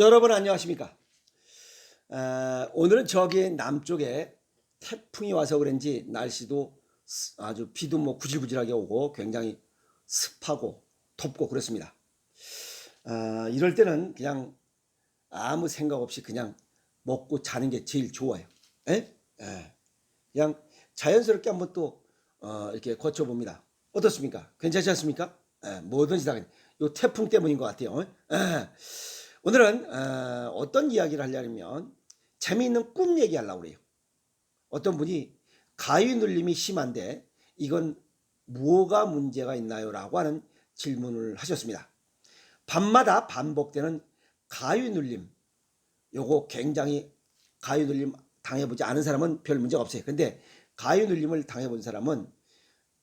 여러분 안녕하십니까? 오늘은 저기 남쪽에 태풍이 와서 그런지 날씨도 아주 비도 뭐 구질구질하게 오고 굉장히 습하고 덥고 그렇습니다. 이럴 때는 그냥 아무 생각 없이 그냥 먹고 자는 게 제일 좋아요. 에? 그냥 자연스럽게 한번 또 이렇게 거쳐봅니다. 어떻습니까? 괜찮지 않습니까? 뭐든지 다 요 태풍 때문인 것 같아요. 오늘은 어떤 이야기를 하려면 재미있는 꿈 얘기하려고 그래요. 어떤 분이 가위 눌림이 심한데 이건 뭐가 문제가 있나요? 라고 하는 질문을 하셨습니다. 밤마다 반복되는 가위 눌림, 요거 굉장히 가위 눌림 당해보지 않은 사람은 별 문제가 없어요. 근데 가위 눌림을 당해본 사람은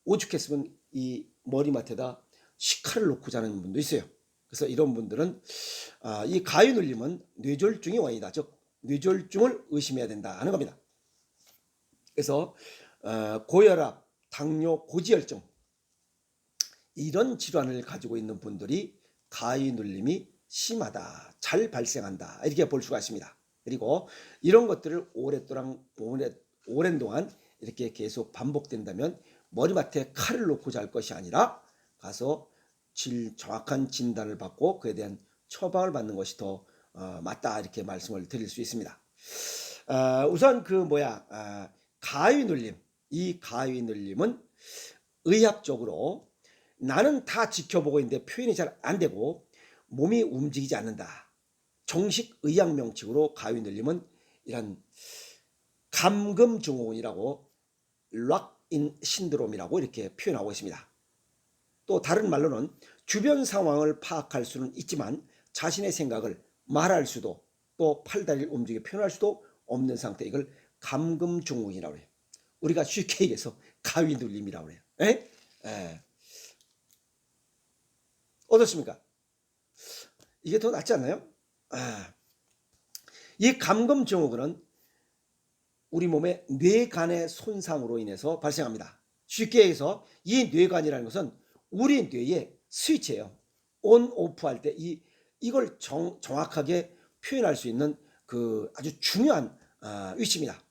오죽했으면 이 머리맡에다 식칼을 놓고 자는 분도 있어요. 그래서 이런 분들은 이 가위 눌림은 뇌졸중이 원인이다. 즉 뇌졸중을 의심해야 된다 하는 겁니다. 그래서 고혈압, 당뇨, 고지혈증 이런 질환을 가지고 있는 분들이 가위 눌림이 심하다, 잘 발생한다 이렇게 볼 수가 있습니다. 그리고 이런 것들을 오랜 동안 이렇게 계속 반복된다면 머리맡에 칼을 놓고 잘 것이 아니라 가서 정확한 진단을 받고 그에 대한 처방을 받는 것이 더 맞다 이렇게 말씀을 드릴 수 있습니다. 우선 가위 눌림, 이 가위 눌림은 의학적으로 나는 다 지켜보고 있는데 표현이 잘 안 되고 몸이 움직이지 않는다. 정식 의학 명칭으로 가위 눌림은 이런 감금증후군이라고 락인 신드롬이라고 이렇게 표현하고 있습니다. 또 다른 말로는 주변 상황을 파악할 수는 있지만 자신의 생각을 말할 수도 또 팔다리를 움직여 표현할 수도 없는 상태, 이걸 감금증후군이라고 해요. 우리가 쉽게 얘기해서 가위 눌림이라고 해요. 어떻습니까? 이게 더 낫지 않나요? 이 감금증후군은 우리 몸의 뇌간의 손상으로 인해서 발생합니다. 쉽게 해서 이 뇌간이라는 것은 우리 뇌의 스위치예요. 온 오프 할 때 이걸 정확하게 표현할 수 있는 그 아주 중요한 위치입니다.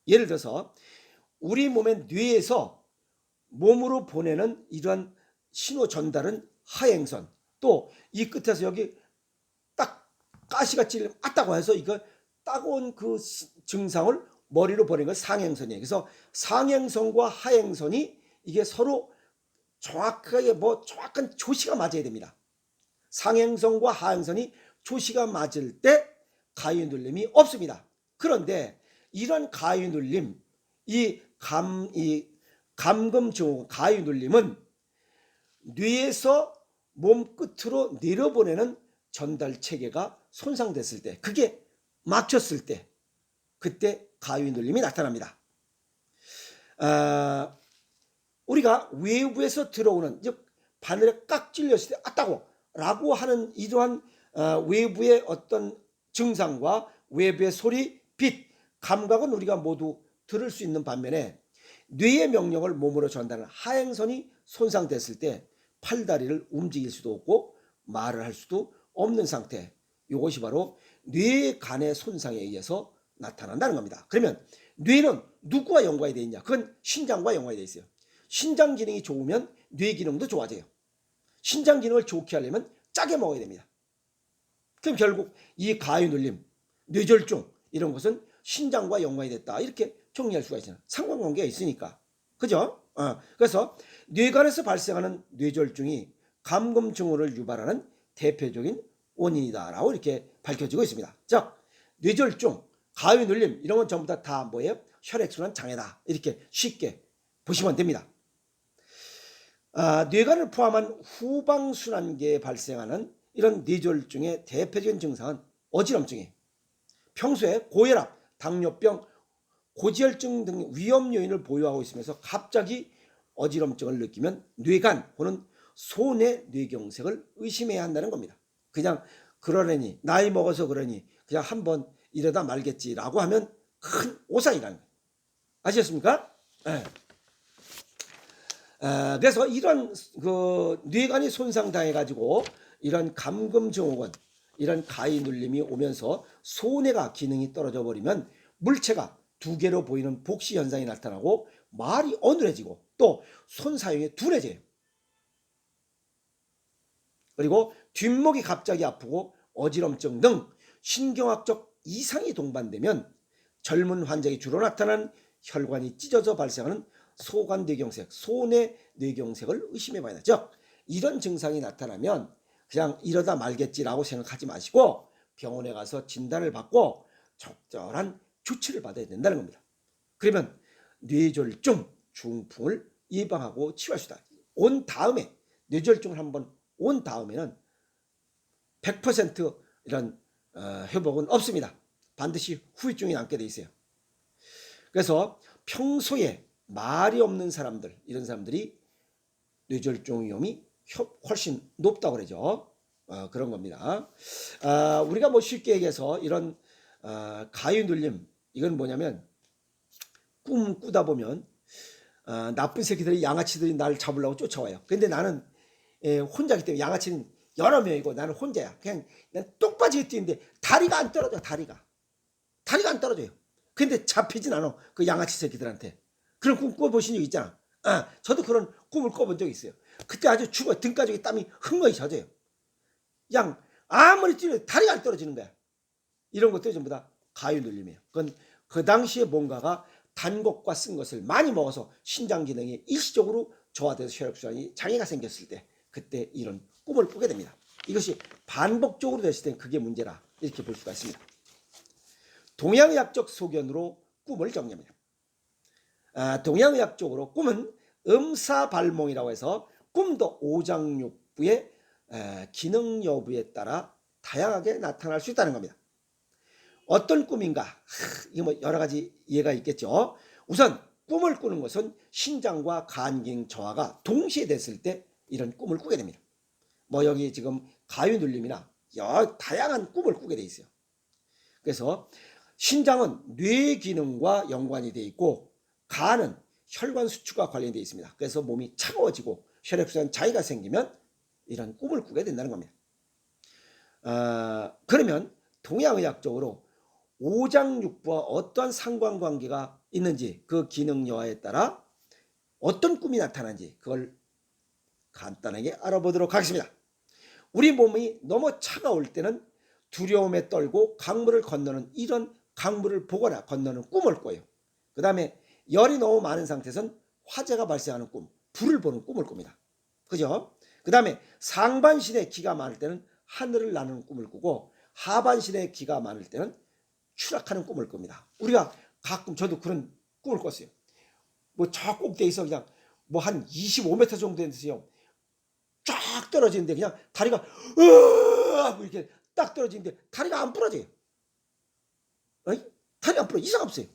예를 들어서 우리 몸의 뇌에서 몸으로 보내는 이러한 신호 전달은 하행선, 또 이 끝에서 여기 딱 가시가 찔리면 아따고 해서 이거 따가운 그 증상을 머리로 보내는 건 상행선이에요. 그래서 상행선과 하행선이 이게 서로 정확하게 정확한 조시가 맞아야 됩니다. 상행선과 하행선이 조시가 맞을 때 가위 눌림이 없습니다. 그런데 이런 가위 눌림, 이 감금증후군 가위 눌림은 뇌에서 몸 끝으로 내려보내는 전달 체계가 손상됐을 때, 그게 막혔을 때, 그때 가위 눌림이 나타납니다. 우리가 외부에서 들어오는, 즉 바늘에 깍 찔렸을 때 아따고 라고 하는 이러한 외부의 어떤 증상과 외부의 소리, 빛, 감각은 우리가 모두 들을 수 있는 반면에 뇌의 명령을 몸으로 전달하는 하행선이 손상됐을 때 팔다리를 움직일 수도 없고 말을 할 수도 없는 상태, 이것이 바로 뇌간의 손상에 의해서 나타난다는 겁니다. 그러면 뇌는 누구와 연관이 되어 있냐? 그건 신장과 연관이 되어 있어요. 신장 기능이 좋으면 뇌 기능도 좋아져요. 신장 기능을 좋게 하려면 짜게 먹어야 됩니다. 그럼 결국 이 가위 눌림, 뇌졸중 이런 것은 신장과 연관이 됐다 이렇게 정리할 수가 있잖아요. 상관관계가 있으니까. 그죠? 그래서 뇌간에서 발생하는 뇌졸중이 감금증후를 유발하는 대표적인 원인이다라고 이렇게 밝혀지고 있습니다. 자, 뇌졸중, 가위 눌림 이런 건 전부 다 뭐예요? 혈액순환 장애다 이렇게 쉽게 보시면 됩니다. 뇌간을 포함한 후방순환계에 발생하는 이런 뇌졸중의 대표적인 증상은 어지럼증이에요. 평소에 고혈압, 당뇨병, 고지혈증 등 위험 요인을 보유하고 있으면서 갑자기 어지럼증을 느끼면 뇌간 혹은 소뇌 뇌경색을 의심해야 한다는 겁니다. 그냥 그러려니 나이 먹어서 그러니 그냥 한번 이러다 말겠지라고 하면 큰 오산이라는 거예요. 아시겠습니까? 네. 그래서 이런 그 뇌간이 손상당해 가지고 이런 감금증후군, 이런 가위 눌림이 오면서 소뇌가 기능이 떨어져 버리면 물체가 두 개로 보이는 복시 현상이 나타나고 말이 어눌해지고 또 손 사용이 둔해져요. 그리고 뒷목이 갑자기 아프고 어지럼증 등 신경학적 이상이 동반되면 젊은 환자에 주로 나타나는 혈관이 찢어져 발생하는 소관뇌경색, 소뇌뇌경색을 의심해봐야 돼. 즉 이런 증상이 나타나면 그냥 이러다 말겠지라고 생각하지 마시고 병원에 가서 진단을 받고 적절한 조치를 받아야 된다는 겁니다. 그러면 뇌졸중, 중풍을 예방하고 치유할 수 있다. 온 다음에 뇌졸중을 한번 온 다음에는 100% 이런 회복은 없습니다. 반드시 후유증이 남게 돼 있어요. 그래서 평소에 말이 없는 사람들, 이런 사람들이 뇌졸중 위험이 훨씬 높다고 그러죠. 그런 겁니다. 우리가 뭐 쉽게 얘기해서 이런 가위 눌림, 이건 뭐냐면 꿈 꾸다 보면 나쁜 새끼들이, 양아치들이 나를 잡으려고 쫓아와요. 근데 나는 혼자기 때문에, 양아치는 여러 명이고 나는 혼자야. 그냥 난 똑 빠지게 뛰는데 다리가 안 떨어져. 다리가 안 떨어져요. 근데 잡히진 않아, 그 양아치 새끼들한테. 그런 꿈 꿔보신 적 있잖아. 저도 그런 꿈을 꿔본 적이 있어요. 그때 아주 죽어요. 등가죽에 땀이 흥건히 젖어요. 그냥 아무리 뛰어도 다리가 안 떨어지는 거야. 이런 것들이 전부 다 가위 눌림이에요. 그건 그 당시에 뭔가가 단 것과 쓴 것을 많이 먹어서 신장 기능이 일시적으로 저하돼서 혈액순환이 장애가 생겼을 때, 그때 이런 꿈을 꾸게 됩니다. 이것이 반복적으로 됐을 땐 그게 문제라, 이렇게 볼 수가 있습니다. 동양의학적 소견으로 꿈을 정리합니다. 동양의학적으로 꿈은 음사발몽이라고 해서 꿈도 오장육부의 기능 여부에 따라 다양하게 나타날 수 있다는 겁니다. 어떤 꿈인가? 이거 뭐 여러 가지 예가 있겠죠. 우선 꿈을 꾸는 것은 신장과 간 기능 저하가 동시에 됐을 때 이런 꿈을 꾸게 됩니다. 뭐 여기 지금 가위 눌림이나 다양한 꿈을 꾸게 돼 있어요. 그래서 신장은 뇌 기능과 연관이 돼 있고 간은 혈관 수축과 관련되어 있습니다. 그래서 몸이 차가워지고 혈액순환 장애가 생기면 이런 꿈을 꾸게 된다는 겁니다. 그러면 동양의학적으로 오장육부와 어떠한 상관관계가 있는지, 그 기능 여하에 따라 어떤 꿈이 나타나는지 그걸 간단하게 알아보도록 하겠습니다. 우리 몸이 너무 차가울 때는 두려움에 떨고 강물을 건너는, 이런 강물을 보거나 건너는 꿈을 꿔요. 그 다음에 열이 너무 많은 상태에서는 화재가 발생하는 꿈, 불을 보는 꿈을 꿉니다. 그죠? 그 다음에 상반신에 기가 많을 때는 하늘을 나는 꿈을 꾸고, 하반신에 기가 많을 때는 추락하는 꿈을 꿉니다. 우리가 가끔, 저도 그런 꿈을 꿨어요. 뭐 저 꼭대기에서 그냥 뭐 한 25m 정도 되는데요, 쫙 떨어지는데 그냥 다리가 하고 이렇게 딱 떨어지는데 다리가 안 부러져요. 다리 안 부러져. 이상 없어요.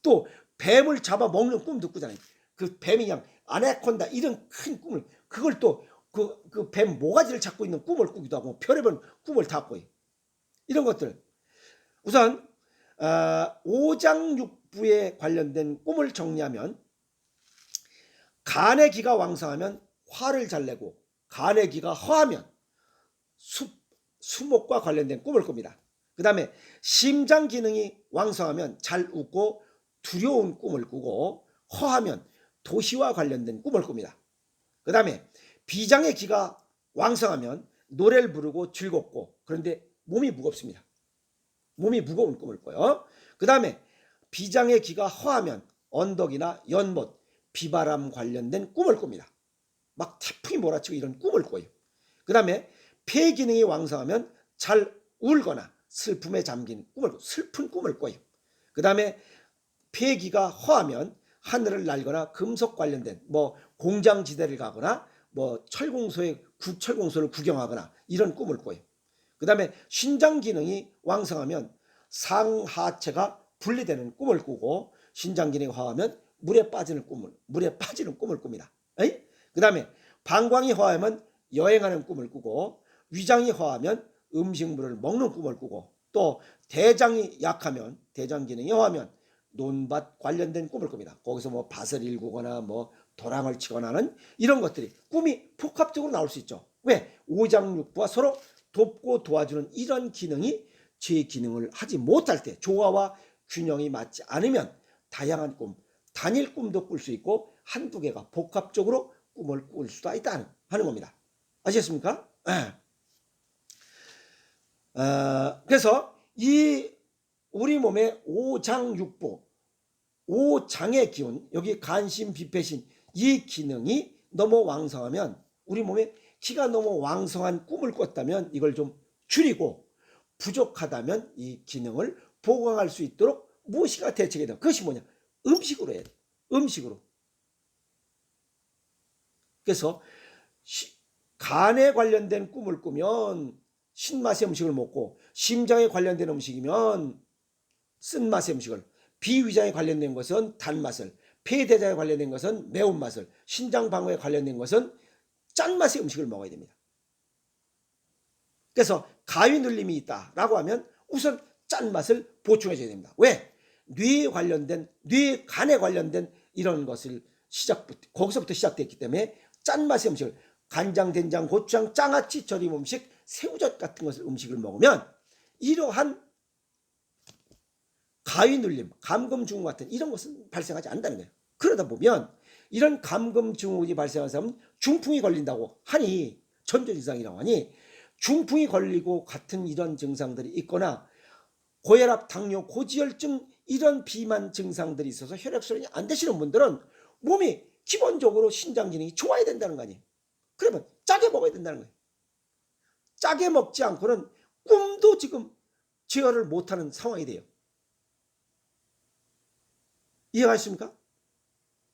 또 뱀을 잡아 먹는 꿈도 꾸잖아요. 그 뱀이 그냥 아나콘다 이런 큰 꿈을, 그걸 또 그 뱀 모가지를 잡고 있는 꿈을 꾸기도 하고, 별의별 꿈을 다 꿔요. 이런 것들. 우선 오장육부에 관련된 꿈을 정리하면, 간의 기가 왕성하면 화를 잘 내고, 간의 기가 허하면 수목과 관련된 꿈을 꿉니다. 그 다음에 심장 기능이 왕성하면 잘 웃고 두려운 꿈을 꾸고, 허하면 도시와 관련된 꿈을 꿉니다. 그 다음에 비장의 기가 왕성하면 노래를 부르고 즐겁고, 그런데 몸이 무겁습니다. 몸이 무거운 꿈을 꿔요. 그 다음에 비장의 기가 허하면 언덕이나 연못, 비바람 관련된 꿈을 꿉니다. 막 태풍이 몰아치고 이런 꿈을 꿔요. 그 다음에 폐 기능이 왕성하면 잘 울거나 슬픔에 잠긴 꿈을, 슬픈 꿈을 꿔요. 그 다음에 폐기가 허하면 하늘을 날거나 금속 관련된 뭐 공장지대를 가거나 뭐 철공소를 구경하거나 이런 꿈을 꿔요. 그 다음에 신장 기능이 왕성하면 상하체가 분리되는 꿈을 꾸고, 신장 기능이 허하면 물에 빠지는 꿈을 꿉니다. 그 다음에 방광이 허하면 여행하는 꿈을 꾸고, 위장이 허하면 음식물을 먹는 꿈을 꾸고, 또 대장이 약하면, 대장 기능이 허하면 논밭 관련된 꿈을 꿉니다. 거기서 뭐 밭을 일구거나 뭐 도랑을 치거나 하는 이런 것들이 꿈이 복합적으로 나올 수 있죠. 왜? 오장육부와 서로 돕고 도와주는 이런 기능이 제 기능을 하지 못할 때, 조화와 균형이 맞지 않으면 다양한 꿈, 단일 꿈도 꿀 수 있고 한두 개가 복합적으로 꿈을 꿀 수도 있다 하는 겁니다. 아시겠습니까? 그래서 이 우리 몸의 오장육부, 오장의 기운, 여기 간신, 비패신, 이 기능이 너무 왕성하면, 우리 몸에 기가 너무 왕성한 꿈을 꿨다면 이걸 좀 줄이고, 부족하다면 이 기능을 보강할 수 있도록 무엇이가 대책이 되고, 그것이 뭐냐? 음식으로 해야 돼. 음식으로. 그래서 간에 관련된 꿈을 꾸면 신맛의 음식을 먹고, 심장에 관련된 음식이면 쓴맛의 음식을, 비위장에 관련된 것은 단맛을, 폐대장에 관련된 것은 매운맛을, 신장 방어에 관련된 것은 짠맛의 음식을 먹어야 됩니다. 그래서 가위 눌림이 있다라고 하면 우선 짠맛을 보충해 줘야 됩니다. 왜? 뇌에 관련된, 뇌 간에 관련된 이런 것을 거기서부터 시작됐기 때문에 짠맛의 음식을, 간장, 된장, 고추장, 장아찌, 절임 음식, 새우젓 같은 것을 음식을 먹으면 이러한 가위 눌림, 감금 증후 같은 이런 것은 발생하지 않는다는 거예요. 그러다 보면 이런 감금 증후군이 발생한 사람은 중풍이 걸린다고 하니, 전조 증상이라고 하니, 중풍이 걸리고 같은 이런 증상들이 있거나 고혈압, 당뇨, 고지혈증 이런 비만 증상들이 있어서 혈액순환이 안 되시는 분들은 몸이 기본적으로 신장 기능이 좋아야 된다는 거 아니에요. 그러면 짜게 먹어야 된다는 거예요. 짜게 먹지 않고는 꿈도 지금 제어를 못하는 상황이 돼요. 이해가십니까?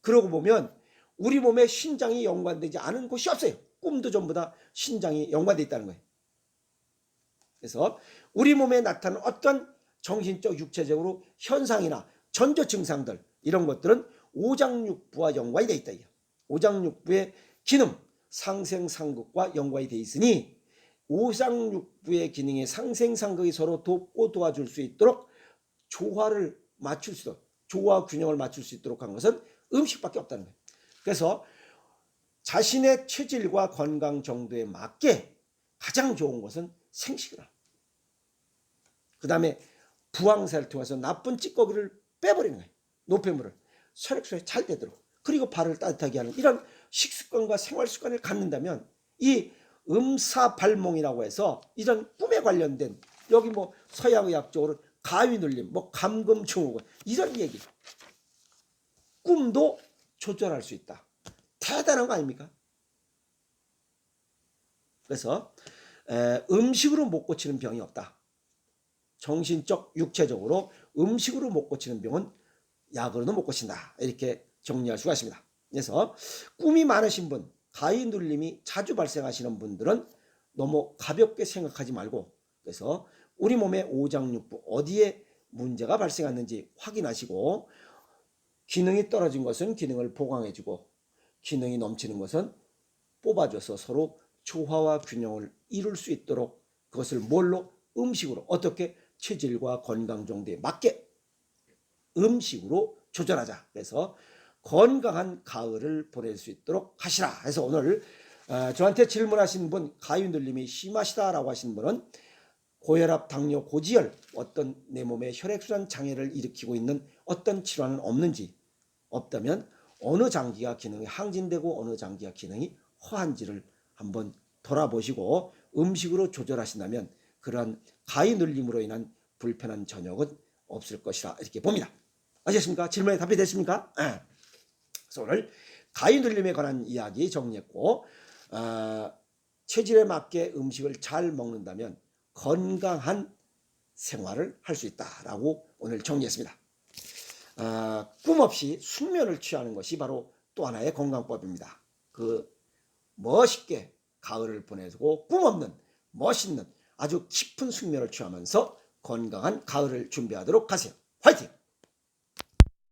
그러고 보면 우리 몸에 신장이 연관되지 않은 곳이 없어요. 꿈도 전부 다 신장이 연관되어 있다는 거예요. 그래서 우리 몸에 나타나는 어떤 정신적, 육체적으로 현상이나 전조 증상들, 이런 것들은 오장육부와 연관이 되어 있다. 오장육부의 기능, 상생상극과 연관이 되어 있으니 오장육부의 기능의 상생상극이 서로 돕고 도와줄 수 있도록 조화를 맞출 수 있도록, 조화 균형을 맞출 수 있도록 한 것은 음식밖에 없다는 거예요. 그래서 자신의 체질과 건강 정도에 맞게 가장 좋은 것은 생식이라. 그 다음에 부항사를 통해서 나쁜 찌꺼기를 빼버리는 거예요. 노폐물을 혈액순환이 잘 되도록. 그리고 발을 따뜻하게 하는 이런 식습관과 생활습관을 갖는다면 이 음사발몽이라고 해서 이런 꿈에 관련된, 여기 뭐 서양의학적으로 가위 눌림, 뭐 감금 증후군 이런 얘기, 꿈도 조절할 수 있다. 대단한 거 아닙니까? 그래서 음식으로 못 고치는 병이 없다. 정신적, 육체적으로 음식으로 못 고치는 병은 약으로도 못 고친다. 이렇게 정리할 수가 있습니다. 그래서 꿈이 많으신 분, 가위 눌림이 자주 발생하시는 분들은 너무 가볍게 생각하지 말고, 그래서 우리 몸의 오장육부 어디에 문제가 발생했는지 확인하시고, 기능이 떨어진 것은 기능을 보강해주고, 기능이 넘치는 것은 뽑아줘서 서로 조화와 균형을 이룰 수 있도록, 그것을 뭘로? 음식으로. 어떻게? 체질과 건강 정도에 맞게 음식으로 조절하자. 그래서 건강한 가을을 보낼 수 있도록 하시라. 그래서 오늘 저한테 질문하신 분, 가위 눌림이 심하시다라고 하신 분은 고혈압, 당뇨, 고지혈, 어떤 내 몸에 혈액순환 장애를 일으키고 있는 어떤 질환은 없는지, 없다면 어느 장기가 기능이 항진되고 어느 장기가 기능이 허한지를 한번 돌아보시고 음식으로 조절하신다면 그러한 가위 눌림으로 인한 불편한 저녁은 없을 것이라 이렇게 봅니다. 아셨습니까? 질문에 답이 됐습니까? 그래서 오늘 가위 눌림에 관한 이야기 정리했고, 체질에 맞게 음식을 잘 먹는다면 건강한 생활을 할 수 있다라고 오늘 정리했습니다. 꿈 없이 숙면을 취하는 것이 바로 또 하나의 건강법입니다. 그 멋있게 가을을 보내고 꿈 없는 멋있는 아주 깊은 숙면을 취하면서 건강한 가을을 준비하도록 하세요. 화이팅!